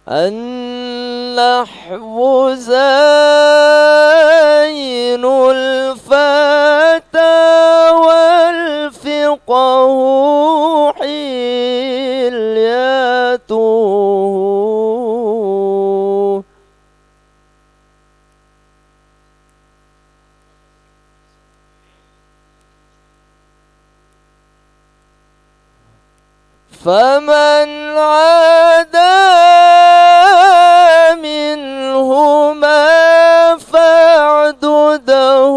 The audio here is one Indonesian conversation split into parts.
النحو زين الفتى والفقه حليته. فمن عدا منهما فاعدده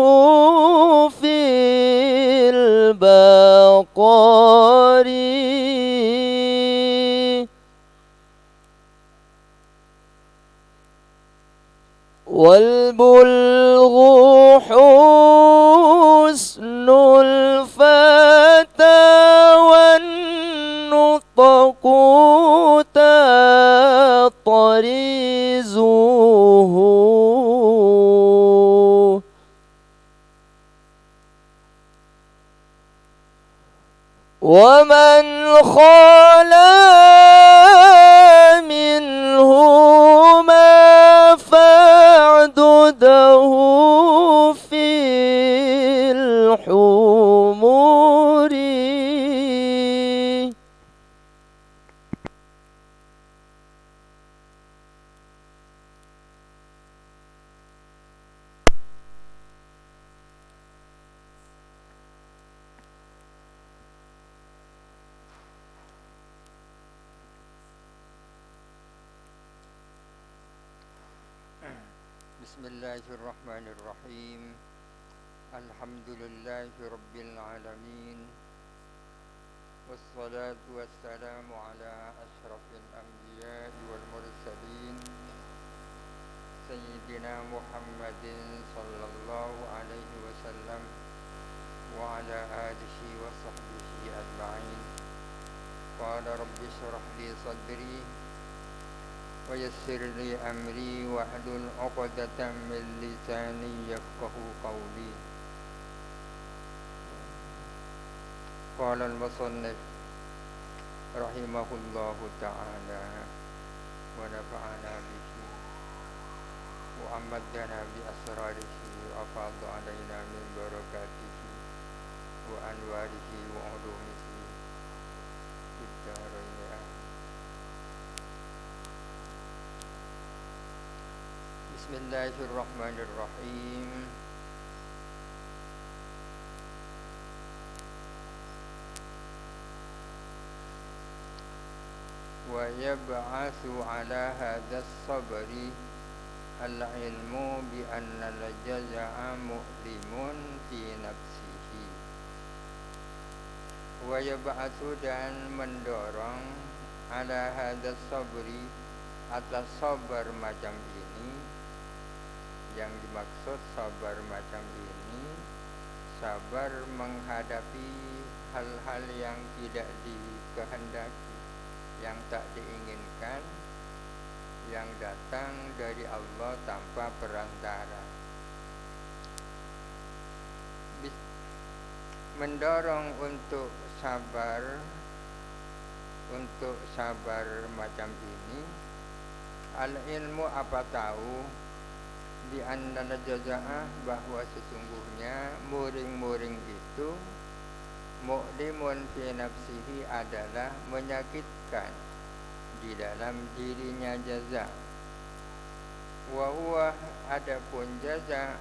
في البقار. والبلغ حسن الفتى والنطق تطريزه. ومن خلا منهما فاعدده في الحمور. Bismillahirrahmanirrahim. Alhamdulillahi rabbil alamin. Wassalatu wassalamu ala asyrafil anbiya'i wal mursalin Sayyidina Muhammadin sallallahu alaihi wasallam wa ala alihi wa sahbihi ajma'in. Qala rabbi shrah li sadri wa yassir li amri wahlul 'uqdatam min lisani yafqahu qawli. Qala al-musannif rahimahullahu ta'ala wa nafa'ana bihi wa amadana bi asrarihi wa afadha alaina min barakatihi wa anwarihi wa ulumihi fid dharain. Bismillahirrahmanirrahim. Wa yab'atsu ala hadha as-sabri al-ilmu bi anna al-jaza'a mu'limun fi nafsihi. Wa yab'atsu dan mendorong ala hadha as-sabri atas sabar macam ini. Yang dimaksud sabar macam ini, sabar menghadapi hal-hal yang tidak dikehendaki, yang tak diinginkan, yang datang dari Allah tanpa perantara. Mendorong untuk sabar macam ini. Al-ilmu apa tahu, di annal jaza'ah bahwa sesungguhnya muring-muring itu mu'limun fi nafsihi adalah menyakitkan di dalam dirinya jaza. Wa huwa adapun jaza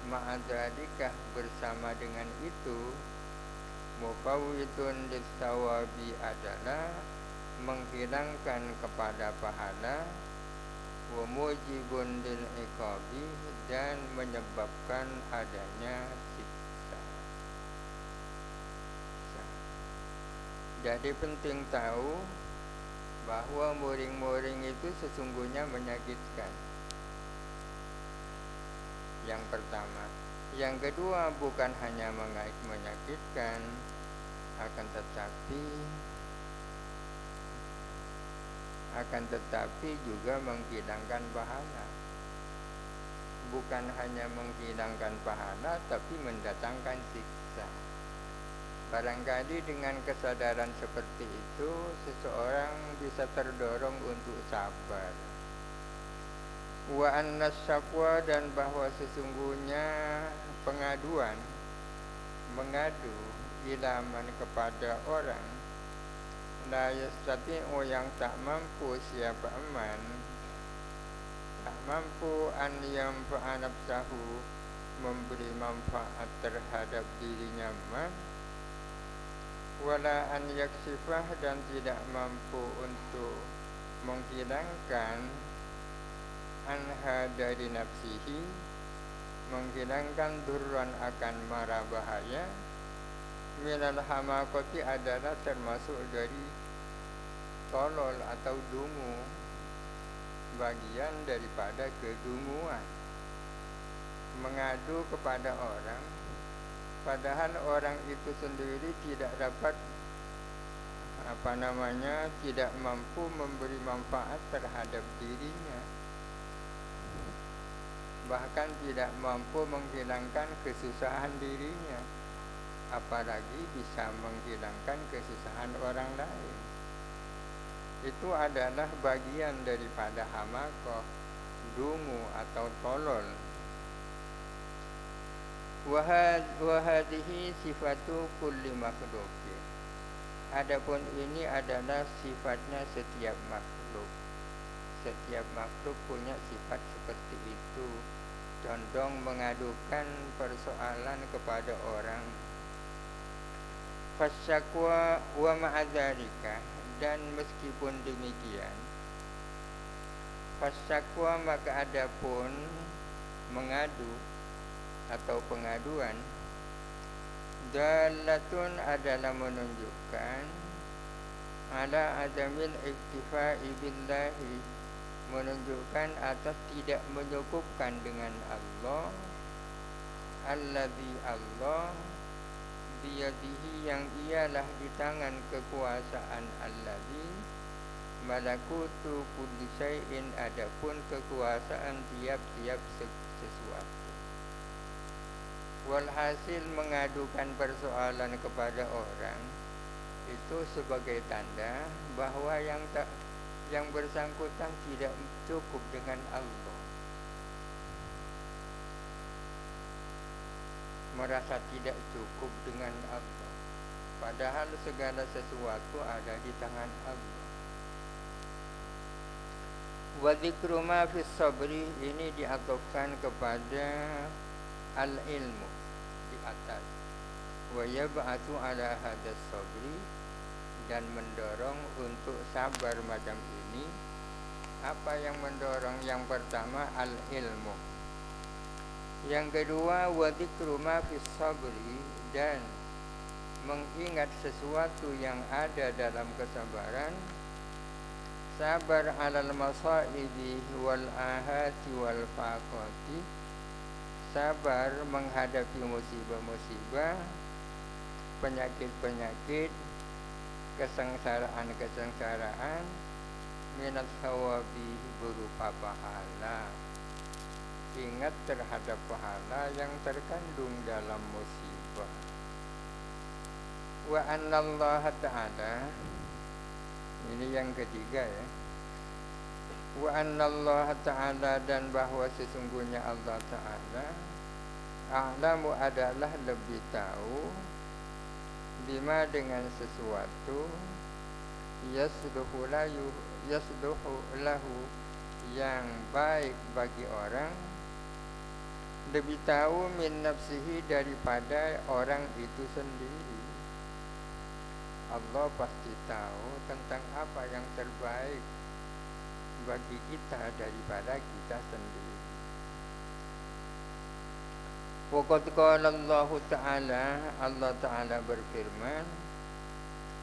ma'adzalika bersama dengan itu mufawwidun lis-sawabi adalah menghilangkan kepada pahala, wa mujibun lil iqabi dan menyebabkan adanya siksa. Jadi penting tahu bahwa muring-muring itu sesungguhnya menyakitkan. Yang pertama. Yang kedua, bukan hanya menyakitkan, akan tetapi juga menghilangkan pahala. Bukan hanya menghilangkan pahala, tapi mendatangkan siksa. Barangkali dengan kesadaran seperti itu, seseorang bisa terdorong untuk sabar. Wa anna syakwa, dan bahwa sesungguhnya pengaduan, mengadu ilaman kepada orang, la yastati'u, yang tak mampu siapa man, tak mampu an yanfa'a nafsahu, memberi manfaat terhadap dirinya man, wala an yaksifah, dan tidak mampu untuk menghilangkan anha dari nafsihi, menghilangkan durran akan mara bahaya, minal hamakoti, adalah termasuk dari tolol atau dungu, bagian daripada kedunguan. Mengadu kepada orang padahal orang itu sendiri tidak dapat tidak mampu memberi manfaat terhadap dirinya, bahkan tidak mampu menghilangkan kesusahan dirinya, apalagi bisa menghilangkan kesusahan orang lain. Itu adalah bagian daripada hamakoh, dungu atau tolol. Wahadihi sifatu kulli makhlukin. Adapun ini adalah sifatnya setiap makhluk. Setiap makhluk punya sifat seperti itu, condong mengadukan persoalan kepada orang. Fasyakwa wa ma'adzalika, dan meskipun demikian, fasyakwa, maka adapun mengadu atau pengaduan, dalatun, adalah menunjukkan ala adamil iktifa'i billahi, menunjukkan atas tidak menyukupkan dengan Allah, alladzi, Allah, biyadihi, yang ialah di tangan kekuasaan, alladzi, malakutu kulli syai'in, adapun kekuasaan tiap-tiap sesuatu. Walhasil, mengadukan persoalan kepada orang itu sebagai tanda bahwa yang bersangkutan tidak cukup dengan Allah, merasa tidak cukup dengan Allah, padahal segala sesuatu ada di tangan Allah. Wa dzikru ma fis sabri, ini diatofkan kepada al-ilmu di atas. Wa yab'atu ala hadas sabri, dan mendorong untuk sabar macam ini. Apa yang mendorong? Yang pertama al-ilmu, yang kedua wa dzikru ma fis sabri, dan mengingat sesuatu yang ada dalam kesabaran. Sabar alal masaibi wal ahati wal faqati, sabar menghadapi musibah-musibah, penyakit-penyakit, kesengsaraan-kesengsaraan, minat sawabi, berupa pahala. Ingat terhadap pahala yang terkandung dalam musibah. Wa annallaha ta'ala, ini yang ketiga ya. Wa annallaha ta'ala, dan bahwa sesungguhnya Allah Ta'ala, a'lamu, adalah lebih tahu, bima, dengan sesuatu, yasluhu lahu, yang baik bagi orang, lebih tahu min nafsihi, daripada orang itu sendiri. Allah pasti tahu tentang apa yang terbaik bagi kita daripada kita sendiri. Waqad qala Allah Ta'ala, Allah Ta'ala berfirman,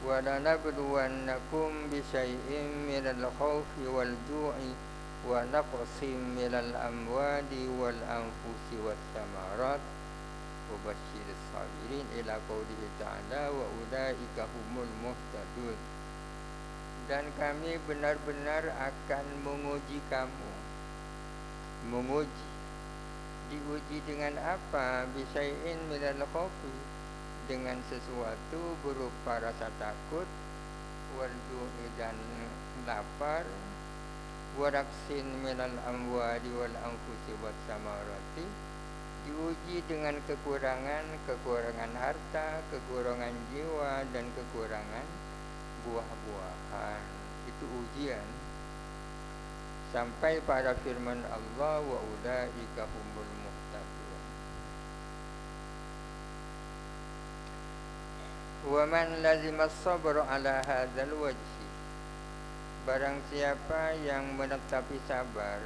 wa lanabluwannakum bisyai'in minal khawfi wal ju'i wa naqsim minal amwali wal anfusi was samarat wa basyiris sabirin, ila qaulihi ta'ala wa ulaika humul muhtadun. Dan kami benar-benar akan menguji kamu. Menguji, diuji dengan apa? Bisyai'in minal khawfi, dengan sesuatu berupa rasa takut, wal-ju'i dan lapar, waraksin minal amwali wal anfusi was samarati, diuji dengan kekurangan harta, kekurangan jiwa dan kekurangan buah-buahan. Itu ujian sampai pada firman Allah, wa ulaika humul muhtadun. Wa man lazima as-sabr ala hadzal wajhi, barang siapa yang menetapi sabar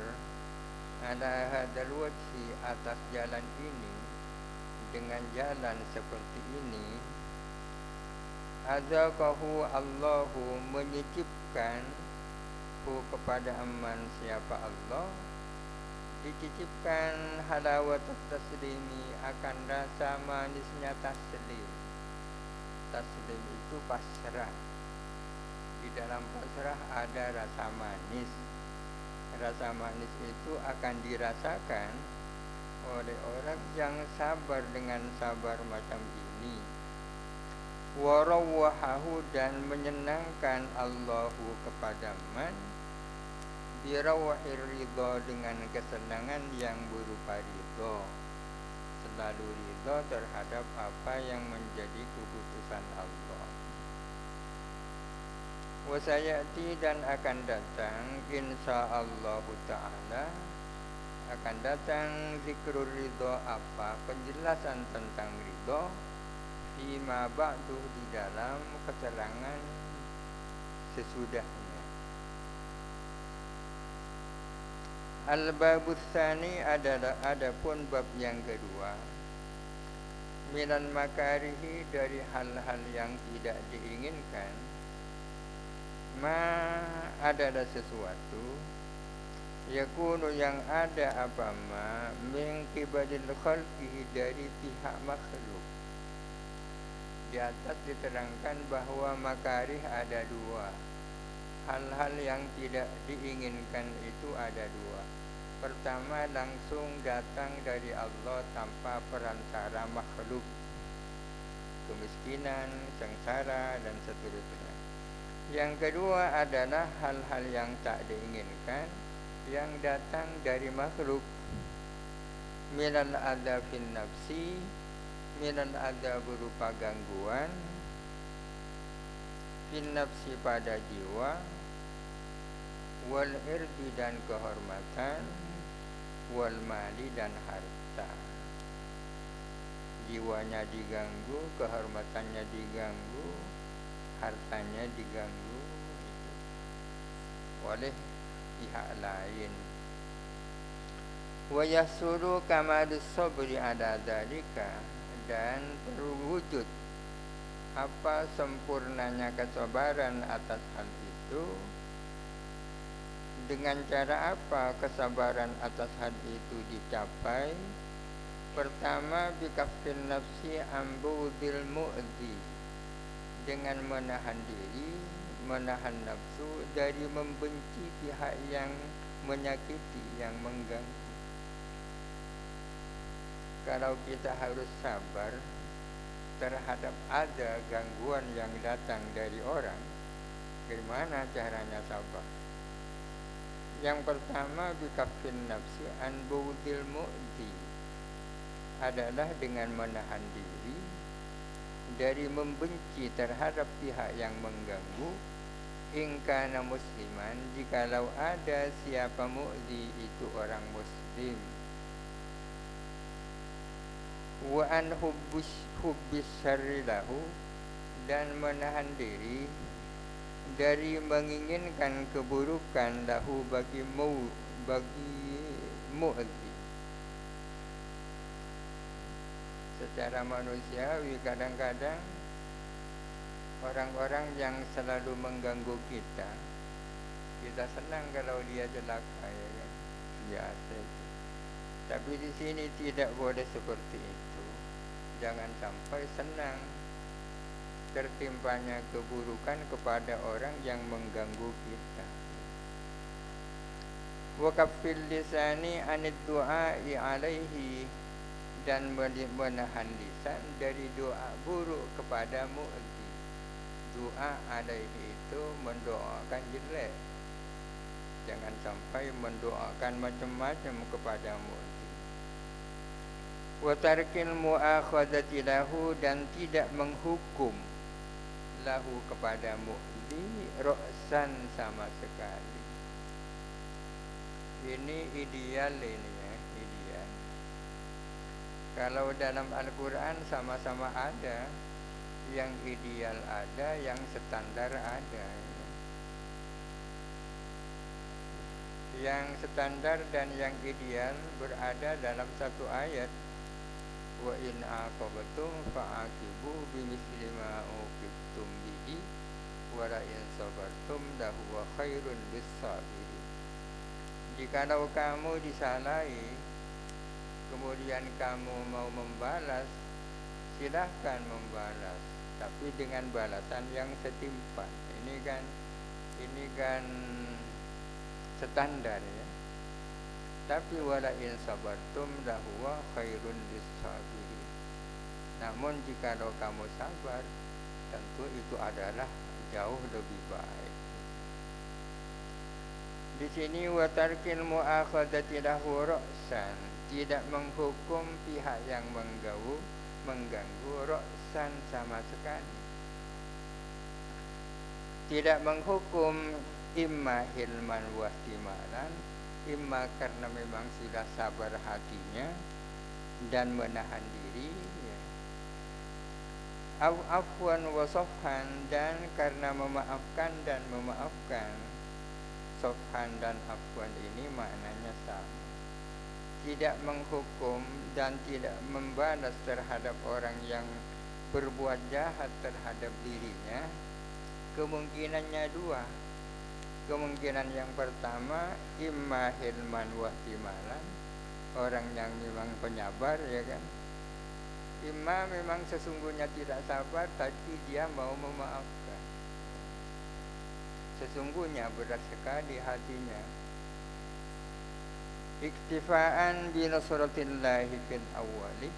ala hadzal wajhi, atas jalan ini, dengan jalan seperti ini, adzaqahu Allahu, menyicipkan hu kepada aman siapa Allah, dicicipkan halawat taslimi, akan rasa manisnya taslim. Taslim itu pasrah. Di dalam pasrah ada rasa manis. Rasa manis itu akan dirasakan oleh orang yang sabar dengan sabar macam ini. Warawwahahu, dan menyenangkan Allahu kepada man, birawahir ridho, dengan kesenangan yang berupa ridho, selalu ridho terhadap apa yang menjadi keputusan Allah. Wasayati, dan akan datang insyaallah ta'ala, akan datang zikrul ridho, apa penjelasan tentang ridho, fima ba'du, di dalam keterangan sesudahnya. Al-babus tsani, adapun bab yang kedua, minal makarihi, dari hal-hal yang tidak diinginkan, ma, adalah sesuatu, yakunu, yang ada, apa ma, min qibalil khalqi, dari pihak makhluk. Di atas diterangkan bahwa makarih ada dua. Hal-hal yang tidak diinginkan itu ada dua. Pertama, langsung datang dari Allah tanpa perantara makhluk, kemiskinan, sengsara, dan seterusnya. Yang kedua adalah hal-hal yang tak diinginkan, yang datang dari makhluk, minal adza fin nafsi, minal adza berupa gangguan, fin nafsi pada jiwa, wal irdi dan kehormatan, wal mali dan harta. Jiwanya diganggu, kehormatannya diganggu, hartanya diganggu oleh pihak lain. Wa yasulu kamalus sabri ala dzalika, dan terwujud apa sempurnanya kesabaran atas hal itu. Dengan cara apa kesabaran atas hal itu dicapai? Pertama, bikaffin nafsi ambudil mu'zi, dengan menahan diri, menahan nafsu dari membenci pihak yang menyakiti, yang mengganggu. Kalau kita harus sabar terhadap ada gangguan yang datang dari orang, bagaimana caranya sabar? Yang pertama, bikaffin nafsi an budil mu'zi, adalah dengan menahan diri dari membenci terhadap pihak yang mengganggu. In kana musliman, jikalau ada siapa mu'zi itu orang muslim. Wa an hubbis syarri lahu, dan menahan diri dari menginginkan keburukan lahu, bagi mu'zi. Secara manusiawi, kadang-kadang orang-orang yang selalu mengganggu kita senang kalau dia celaka, ya kan? Biasa itu. Tapi di sini tidak boleh seperti itu. Jangan sampai senang tertimpanya keburukan kepada orang yang mengganggu kita. Wa kaffil lisani anid du'ai alaihi, dan menahan lisan dari doa buruk kepada mu'zi. Doa alaihi itu mendoakan jelek. Jangan sampai mendoakan macam-macam kepada mu'zi. Wa tarkil mu'akhadati lahu, dan tidak menghukum lahu kepada mu'zi ra'san sama sekali. Ini ideal ini ya, ideal. Kalau dalam Al-Quran sama-sama ada, yang ideal ada, yang standar ada. Yang standar dan yang ideal berada dalam satu ayat. Wa in aqabtum fa'aqibu bimithli ma uqibtum bihi wa la in sabartum lahuwa khairun lis-sabirin. Jikalau kamu disalahi, kemudian kamu mau membalas, silahkan membalas, tapi dengan balasan yang setimpal. Ini kan standar ya. Tapi wala in sabartum lahuwa khairun lis-sabirin. Namun jikalau kamu sabar, tentu itu adalah jauh lebih baik. Di sini wa tarkil mu'akhadati lahu ra'san, tidak menghukum pihak yang mengganggu ra'san sama sekali. Tidak menghukum imma hilman wa ihtimalan, imma karena memang sudah sabar hatinya dan menahan diri ya. Afwan wa safhan, dan karena memaafkan dan memaafkan. Safhan dan afwan ini maknanya sama. Tidak menghukum dan tidak membalas terhadap orang yang berbuat jahat terhadap dirinya. Kemungkinannya dua. Kemungkinan yang pertama, imma hilman wa ihtimalan, orang yang memang penyabar ya kan. Imma memang sesungguhnya tidak sabar, tapi dia mau memaafkan. Sesungguhnya berat sekali hatinya. Iktifaan bi nasratillahi fil awwali,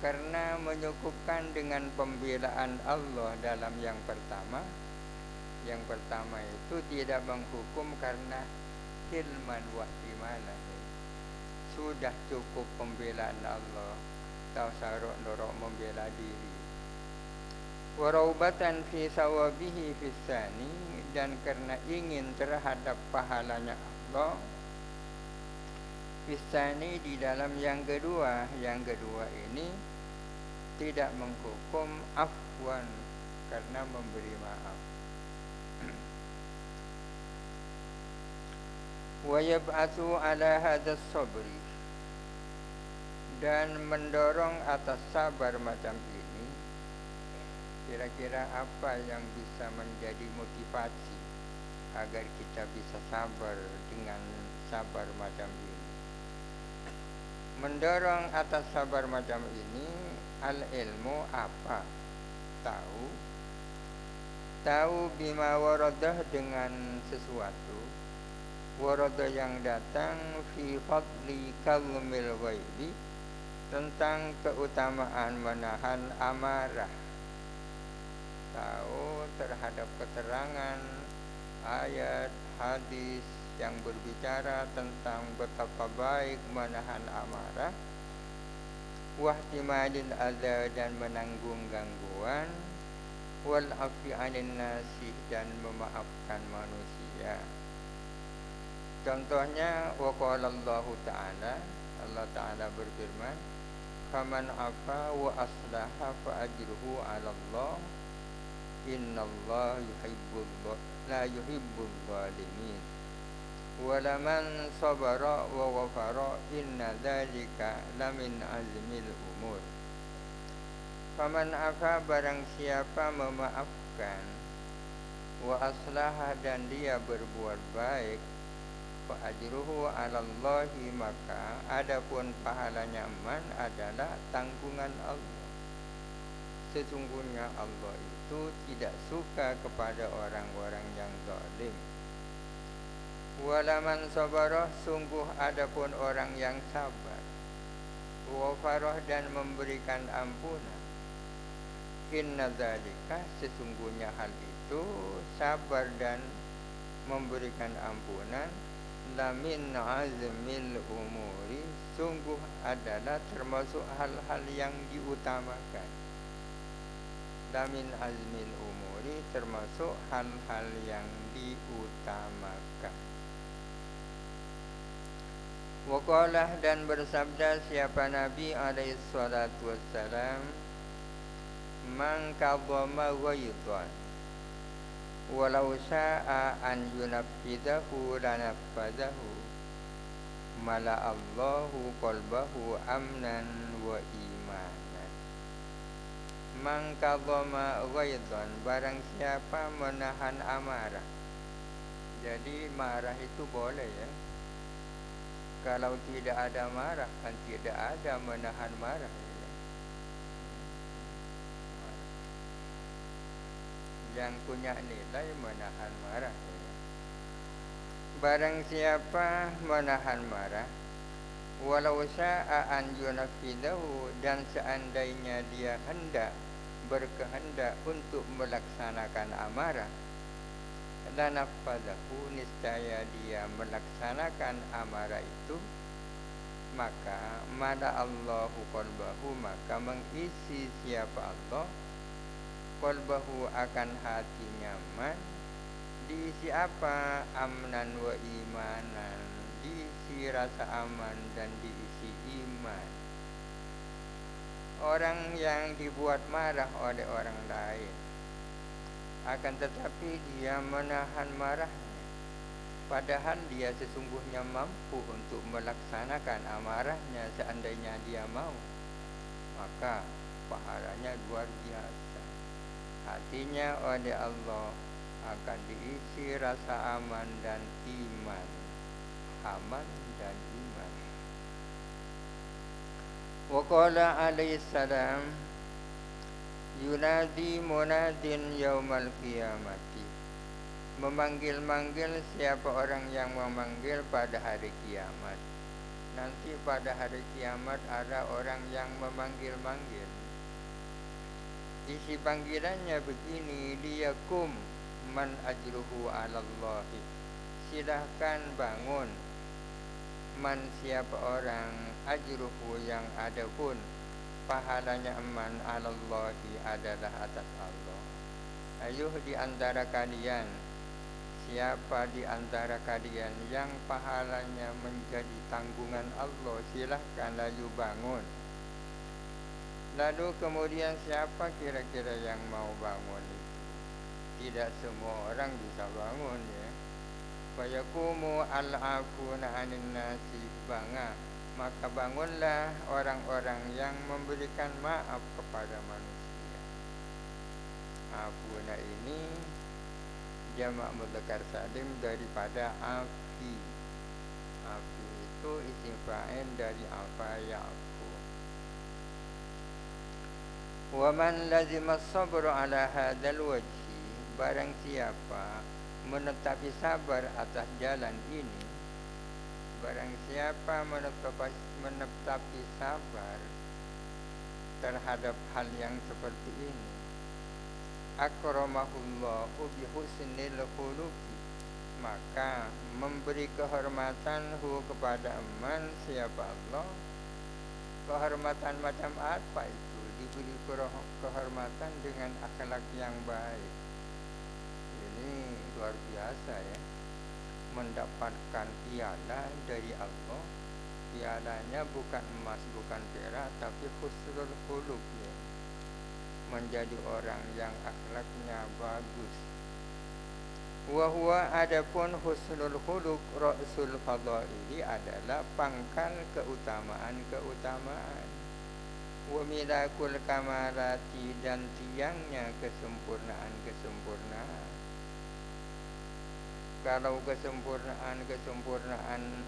karena menyukupkan dengan pembelaan Allah dalam yang pertama. Yang pertama itu tidak menghukum karena hilman wa ihtimalan. Sudah cukup pembelaan Allah, tak usah dorok membela diri. Waraubatan fi sawabihi fisani, dan karena ingin terhadap pahalanya Allah fisani di dalam yang kedua. Yang kedua ini tidak menghukum afwan karena memberi maaf. Wa yab'atsu ala hadzal sabri, dan mendorong atas sabar macam ini. Kira-kira apa yang bisa menjadi motivasi agar kita bisa sabar dengan sabar macam ini? Mendorong atas sabar macam ini, al-ilmu apa? Tahu bima waradah, dengan sesuatu waradah yang datang fi fadli kalmil ghaibi, tentang keutamaan menahan amarah. Tahu terhadap keterangan ayat hadis yang berbicara tentang betapa baik menahan amarah, wahtimalil adza, dan menanggung gangguan, wal afi 'anil nasi, dan memaafkan manusia. Contohnya waqala Allah Ta'ala, Allah Ta'ala berfirman, faman afa wa aslaha fa ajruhu 'ala Allah, innallaha la yuhibbul zalimin, wa laman sabara wa ghafara inna dzalika lamin azmil umur. Faman afa, barang siapa memaafkan, wa aslaha, dan dia berbuat baik, fa ajruhu 'ala Allahi, maka adapun pahalanya adalah tanggungan Allah. Sesungguhnya Allah itu tidak suka kepada orang-orang yang zalim. Walaman sabara, sungguh adapun orang yang sabar. Wafaroh dan memberikan ampunan. Inna dzalika sesungguhnya hal itu, sabar dan memberikan ampunan, lamin azmil umuri, sungguh adalah termasuk hal-hal yang diutamakan. Lamin azmil umuri, termasuk hal-hal yang diutamakan. Waqalah dan bersabda siapa Nabi alaihi salatu wassalam, man kadhama ghaidhan walau syaa an yunaffidahu lanafadahu mala Allahu qalbahu amnan wa imanan. Man kadhama ghaidhan, barang siapa menahan amarah. Jadi marah itu boleh ya. Kalau tidak ada marah kan tidak ada menahan marah ya. Yang punya nilai menahan marah ya. Barang siapa menahan marah, walau syaa an yunafidahu, dan seandainya dia berkehendak untuk melaksanakan amarah, lanafadahu, niscaya dia melaksanakan amarah itu, maka mala Allahu qalbahu, maka mengisi siapa Allah qalbahu akan hatinya, man diisi apa, amnan wa imanan, diisi rasa aman dan diisi iman. Orang yang dibuat marah oleh orang lain, akan tetapi dia menahan marahnya, padahal dia sesungguhnya mampu untuk melaksanakan amarahnya seandainya dia mau, maka pahalanya luar biasa. Hatinya oleh Allah akan diisi rasa aman dan iman. Aman dan iman. Wa qala alaihi salam, yunadi munadin yaumal qiyamati, memanggil-manggil siapa orang yang memanggil pada hari kiamat. Nanti pada hari kiamat ada orang yang memanggil-manggil. Isi panggilannya begini, liyakum man ajruhu 'alallahi, silahkan bangun, man siapa orang, ajruhu yang ada pun pahalanya, man 'alallahi adalah atas Allah. Ayuh di antara kalian, siapa di antara kalian yang pahalanya menjadi tanggungan Allah, silahkan lalu bangun. Lalu kemudian siapa kira-kira yang mau bangun itu? Tidak semua orang bisa bangun ya. Fayakumu al-afuna anin nasi banga, maka bangunlah orang-orang yang memberikan maaf kepada manusia. Afuna ini jamak mudzakkar salim daripada afi. Afi itu isim fa'il dari afa ya'fu. Wa man lazima as-sabru ala hadzal wajhi, barang siapa menetapi sabar atas jalan ini, barang siapa menetapi sabar terhadap hal yang seperti ini, akramahullahu bihusnil khuluqi, maka memberi kehormatan kepada man siapa Allah. Kehormatan macam apa itu? Diberi kehormatan dengan akhlak yang baik. Ini luar biasa ya, mendapatkan piala dari Allah. Pialanya bukan emas, bukan perak, tapi husnul khuluq ya. Menjadi orang yang akhlaknya bagus. Wa huwa, adapun husnul khuluq, ra'sul fadaili, adalah pangkal keutamaan. Wa milakul kamalati, dan tiangnya kesempurnaan. Kalau kesempurnaan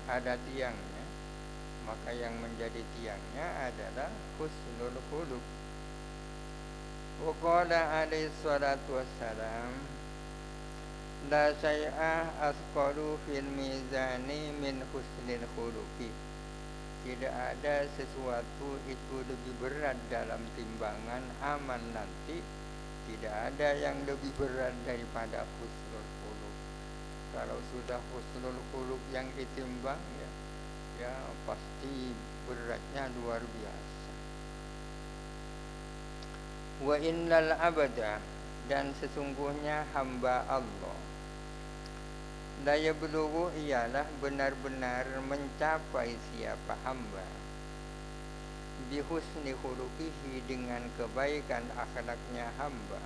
ada tiangnya, maka yang menjadi tiangnya adalah husnul khuluq. Wa qala alaihi salatu wassalam, la syai'a asqalu fil mizani min husnil khuluqi, tidak ada sesuatu itu lebih berat dalam timbangan amal nanti. Tidak ada yang lebih berat daripada husnul khuluq. Kalau sudah husnul khuluq yang ditimbang ya pasti beratnya luar biasa. Wa innal abada, dan sesungguhnya hamba Allah, la yablughu, ialah benar-benar mencapai siapa hamba, bihusni khuluqihi, dengan kebaikan akhlaknya hamba,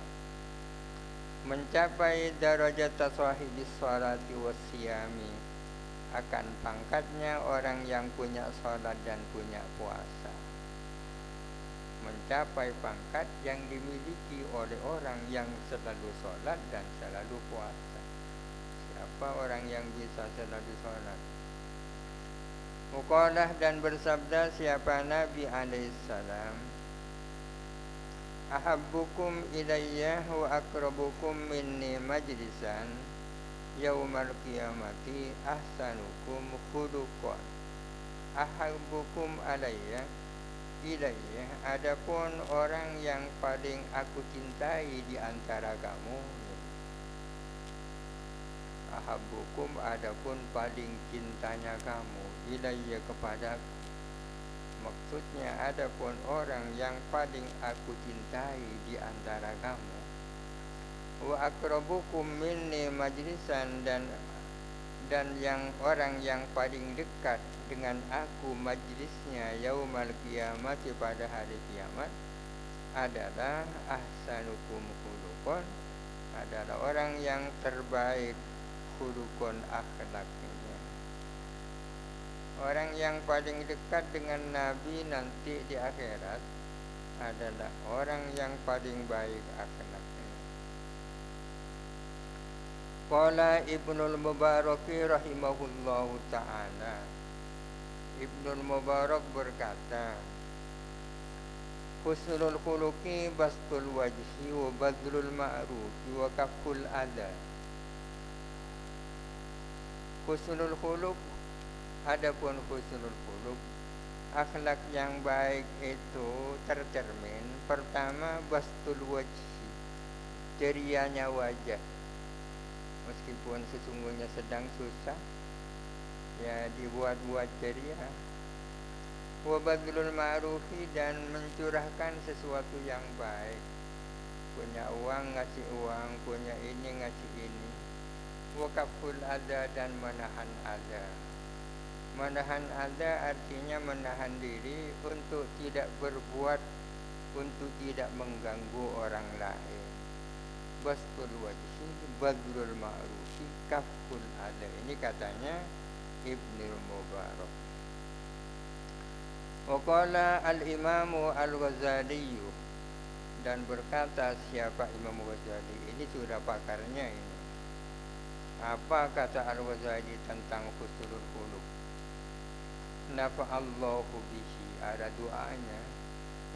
mencapai darajat sahibis salati wassiyami, akan pangkatnya orang yang punya salat dan punya puasa, mencapai pangkat yang dimiliki oleh orang yang selalu salat dan selalu puasa. Siapa orang yang bisa selalu salat? Muqalah, dan bersabda siapa Nabi alaihissalam, ahabbukum ilayya wa akrabukum minni majlisan yaumal qiyamati ahsanukum khuluqan. Ahabbukum ilayya, adapun orang yang paling aku cintai di antara kamu. Ahabbukum, adapun paling cintanya kamu, ilayya, kepadaku. Maksudnya adapun orang yang paling aku cintai di antara kamu. Wa akrabukum minni majlisan, dan yang orang yang paling dekat dengan aku majlisnya yaumal qiyamati, pada hari kiamat, adalah ahsanukum khuluqan, adalah orang yang terbaik khuluqan, akhlaknya. Orang yang paling dekat dengan Nabi nanti di akhirat adalah orang yang paling baik akhlaknya. Qala Ibnul Mubarak rahimahullahu ta'ala, Ibnul Mubarak berkata, husnul khuluqi bastul wajhi wa badlul ma'rufi wa kaful adha. Husnul khuluq, adapun husnul khuluq, akhlak yang baik itu tercermin pertama bastul wajhi, cerianya wajah, meskipun sesungguhnya sedang susah, ya dibuat-buat ceria. Wa badlul ma'rufi, dan mencurahkan sesuatu yang baik, punya uang ngasih uang, punya ini ngasih ini. Wa kaful adha, dan menahan adha. Menahan adha artinya menahan diri untuk tidak berbuat, untuk tidak mengganggu orang lain. Bastul wajhi, badlul ma'rufi, kaful adha. Ini katanya Ibnul Mubarak. Waqala al-Imamu al-Ghazali, dan berkata siapa Imam Ghazali, ini sudah pakarnya ini. Apa kata al-Ghazali tentang husnul khuluq? Nafa'allahu bihi, ada doanya,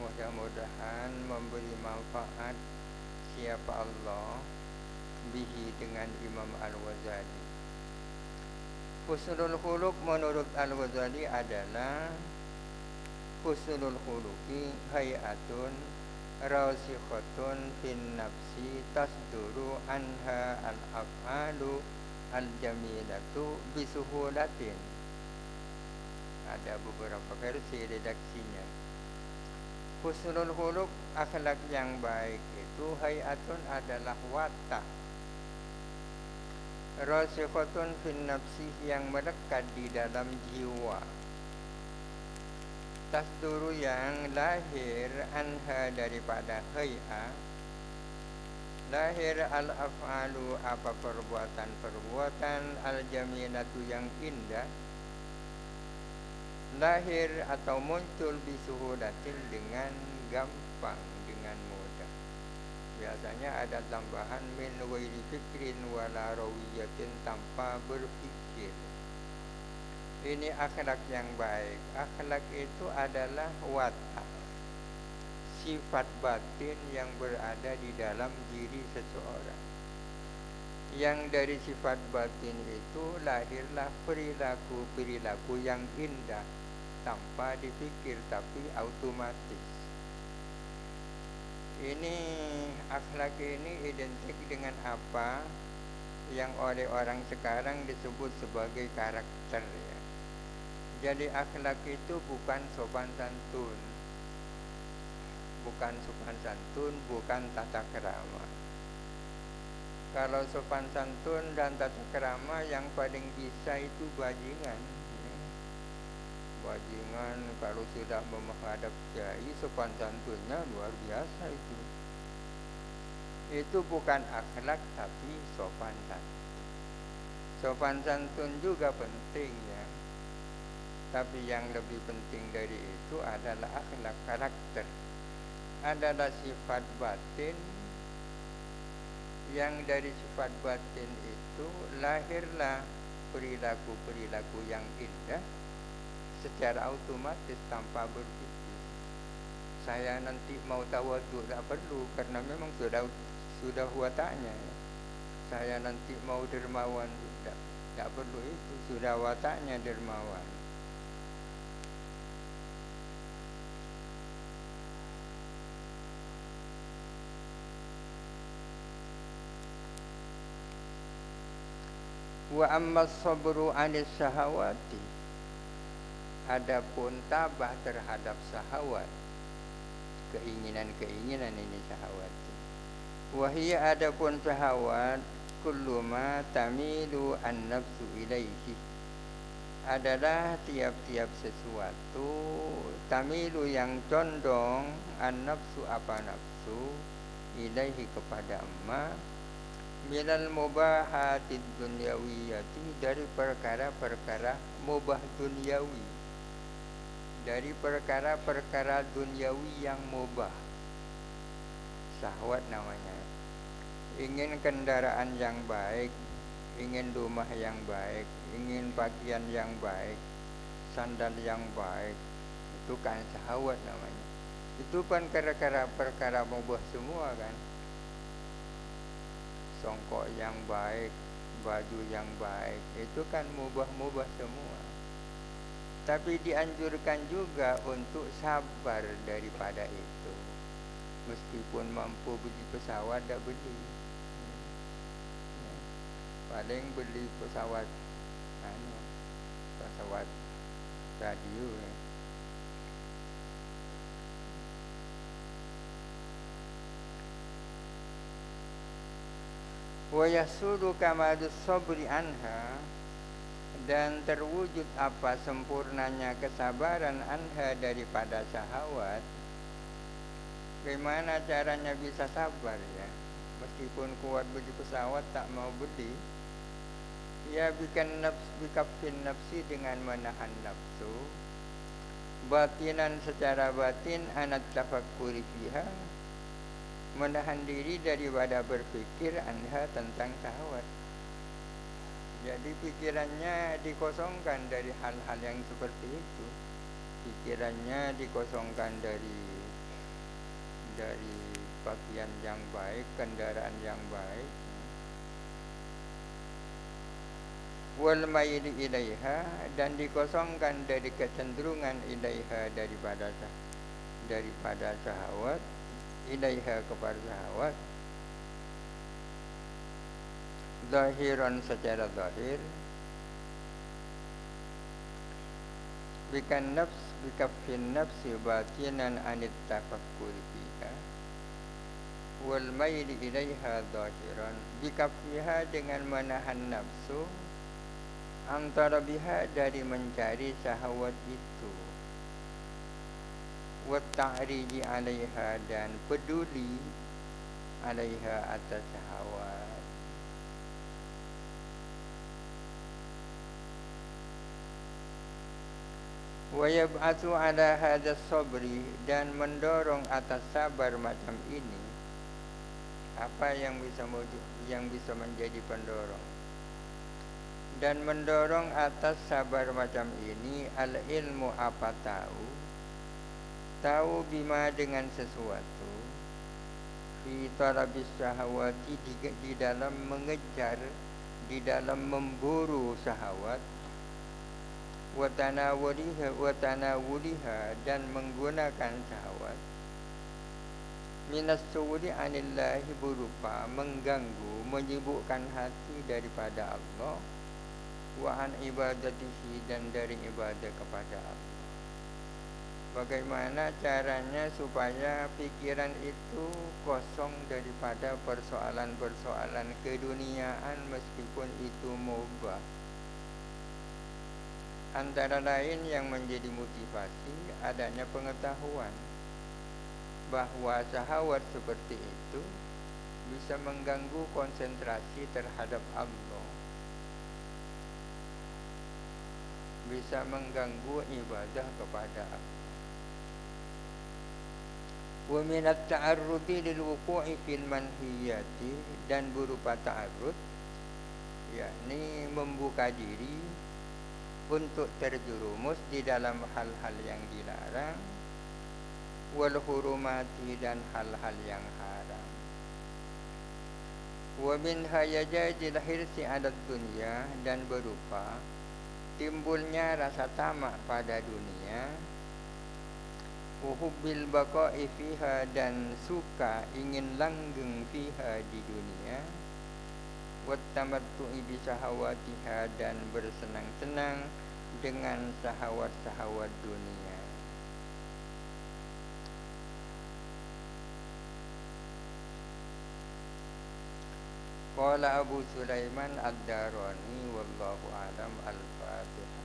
mudah-mudahan memberi manfaat siapa Allah bihi, dengan Imam al-Ghazali. Husnul khuluq menurut al-Ghazali adalah husnul khuluqi hayatun rasikhatun fin nafsi tasduru anha al-af'alu al-jamilatu bisuhulatin. Ada beberapa versi redaksinya. Husnul khuluq, akhlak yang baik itu hayatun adalah watak, rasikhatun fin nafsi, yang melekat di dalam jiwa, tasduru, yang lahir, anha, daripada hay'a, lahir, al-af'alu, apa perbuatan-perbuatan, al-jamilatu, yang indah, lahir atau muncul bisuhulatin, dengan gampang, dengan mudah. Biasanya ada tambahan min ghairi fikrin wala rawiyatin, tanpa berfikir. Ini akhlak yang baik. Akhlak itu adalah watak, sifat batin yang berada di dalam diri seseorang. Yang dari sifat batin itu lahirlah perilaku-perilaku yang indah, tanpa dipikir tapi otomatis. Ini akhlak ini identik dengan apa yang oleh orang sekarang disebut sebagai karakter ya. Jadi akhlak itu bukan sopan santun, bukan tata krama. Kalau sopan santun dan tata krama yang paling bisa itu bajingan. Bajingan kalau sudah menghadap kiai sopan santunnya luar biasa itu. Itu bukan akhlak tapi sopan santun. Sopan santun juga penting ya. Tapi yang lebih penting dari itu adalah akhlak, karakter. Adalah sifat batin, yang dari sifat batin itu lahirlah perilaku-perilaku yang indah secara otomatis tanpa berpikir. Saya nanti mau tawadhu tak perlu karena memang sudah wataknya. Saya nanti mau dermawan tak perlu itu, sudah wataknya dermawan. Wa amma sabru 'anis syahawati, adapun tabah terhadap syahwat, keinginan-keinginan ini syahwat. Wa hiya, adapun syahwat, kullu ma tamilu an-nafsu ilaihi, adalah tiap-tiap sesuatu tamilu yang condong an-nafsu apa nafsu ilaihi kepada ma minal mubahatid dunyawiyati, dari perkara-perkara mubah duniawi, dari perkara-perkara duniawi yang mubah. Syahwat namanya. Ingin kendaraan yang baik, ingin rumah yang baik, ingin pakaian yang baik, sandal yang baik, itu kan syahwat namanya. Itu kan perkara mubah semua kan. Songkok yang baik, baju yang baik, itu kan mubah-mubah semua. Tapi dianjurkan juga untuk sabar daripada itu. Meskipun mampu beli pesawat, tak beli. Paling beli pesawat radio ya. Wa yasulu kamalus sabri anha, dan terwujud apa sempurnanya kesabaran anha daripada syahwat. Bagaimana caranya bisa sabar ya? Meskipun kuat beli pesawat tak mau beli. Ya bikafin nafsi, dengan menahan nafsu. Batinan, secara batin, anat tafakkuri fiha, menahan diri daripada berpikir anha, tentang syahwat. Jadi pikirannya dikosongkan dari hal-hal yang seperti itu. Pikirannya dikosongkan dari pakaian yang baik, kendaraan yang baik. Wal maili ilaiha, dan dikosongkan dari kecenderungan ilaiha, daripada syahwat, ilaiha kepada syahwat, zahiran, secara zahir, bikaffin nafsi batinan anit tafakkur fiha, wal maili ilaiha zahiran, bikaffiha, dengan menahan nafsu, antara biha, dari mencari syahwat itu, wa ta'riji 'alaiha, dan peduli 'alaiha, atas syahwat. Wa yab'atsu 'ala hadzal sabri, dan mendorong atas sabar macam ini. Apa yang bisa menjadi pendorong? Dan mendorong atas sabar macam ini al ilmu, apa tahu bima, dengan sesuatu, fi talabis syahwati, di dalam mengejar, di dalam memburu syahwat, wa tanawuliha dan menggunakan syahwat minas suri anillahi berupa mengganggu menyibukkan hati daripada Allah wa an ibadatihi dan dari ibadah kepada Allah. Bagaimana caranya supaya pikiran itu kosong daripada persoalan-persoalan keduniaan meskipun itu mubah? Antara lain yang menjadi motivasi adanya pengetahuan bahwa syahwat seperti itu bisa mengganggu konsentrasi terhadap Allah, bisa mengganggu ibadah kepada Allah. Wa minat ta'arrudi lil wuqu'i fil manhiyati dan berupa ta'arrud yakni membuka diri untuk terjerumus di dalam hal-hal yang dilarang wal hurumati dan hal-hal yang haram. Wa min hayajajil hirsi 'ala dunya dan berupa timbulnya rasa tamak pada dunia, hubbil baqa'i fiha dan suka ingin langgeng fiha di dunia, wat tamattu'i bi syahawatiha dan bersenang-senang dengan syahwat-syahwat dunia. Qala Abu Sulaiman ad-Darani wallahu alam. Al-Fatihah.